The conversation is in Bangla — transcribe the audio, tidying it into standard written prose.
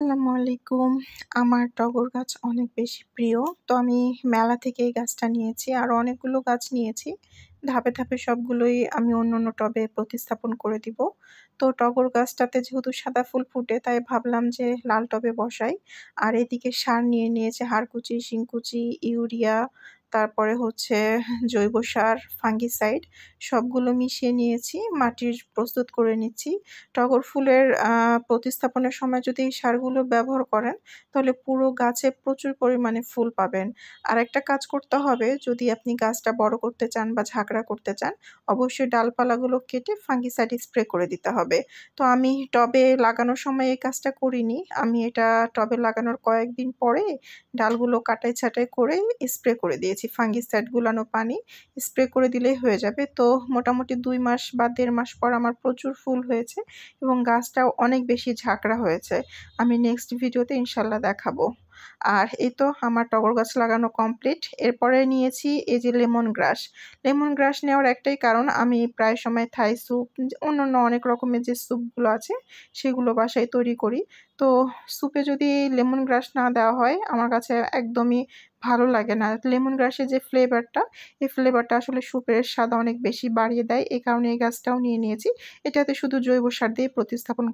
আসসালামু আলাইকুম। আমার টগর গাছ অনেক বেশি প্রিয়। তো আমি মেলা থেকে এই গাছটা নিয়েছি। আরো অনেকগুলো গাছ নিয়েছি। ধাপে, ধাপে সবগুলোই আমি অন্য টবে প্রতিস্থাপন করে দিব। তো টগর গাছটাতে যেহেতু সাদা ফুল ফুটে তাই ভাবলাম যে লাল টবে বসাই। আর এদিকে সার নিয়ে নিয়েছি হাড়কুচি, শিংকুচি, ইউরিয়া, তারপরে হচ্ছে জৈব সার, ফাঙ্গিসাইড সবগুলো মিশিয়ে নিয়েছি। মাটির প্রস্তুত করে নিচ্ছি। টগর ফুলের প্রতিস্থাপনের সময় যদি এই সারগুলো ব্যবহার করেন, তাহলে পুরো গাছে প্রচুর পরিমাণে ফুল পাবেন। আরেকটা কাজ করতে হবে, যদি আপনি গাছটা বড় করতে চান বা ঝাঁকড়া করতে চান, অবশ্যই ডালপালাগুলো কেটে ফাঙ্গিসাইড স্প্রে করে দিতে হবে। তো আমি টবে লাগানোর সময় এই কাজটা করিনি। আমি এটা টবে লাগানোর কয়েকদিন পরে ডালগুলো কাটাই-ছাঁটাই করে স্প্রে করে দিয়েছি। ফাঙ্গিসাইড গুলানো পানি স্প্রে করে দিলেই হয়ে যাবে। তো মোটামুটি ২ মাস বা ১.৫ মাস পর আমার প্রচুর ফুল হয়েছে এবং গাছটাও অনেক বেশি ঝাঁকড়া হয়েছে। আমি নেক্সট ভিডিওতে ইনশাল্লাহ দেখাবো। আর এই তো আমার টগর গাছ লাগানো কমপ্লিট। এরপরে নিয়েছি এই যে লেমন গ্রাস। লেমন গ্রাস নেওয়ার একটাই কারণ, আমি প্রায় সময় থাই স্যুপ, অন্যান্য অনেক রকমের যে স্যুপগুলো আছে সেগুলো বাসায় তৈরি করি। তো স্যুপে যদি লেমন গ্রাস না দেওয়া হয় আমার কাছে একদমই ভালো লাগে না। লেমন গ্রাসের যে ফ্লেভারটা, এই ফ্লেভারটা আসলে স্যুপের স্বাদ অনেক বেশি বাড়িয়ে দেয়। এই কারণে এই গাছটাও নিয়ে নিয়েছি। এটাতে শুধু জৈব সার দিয়ে প্রতিস্থাপন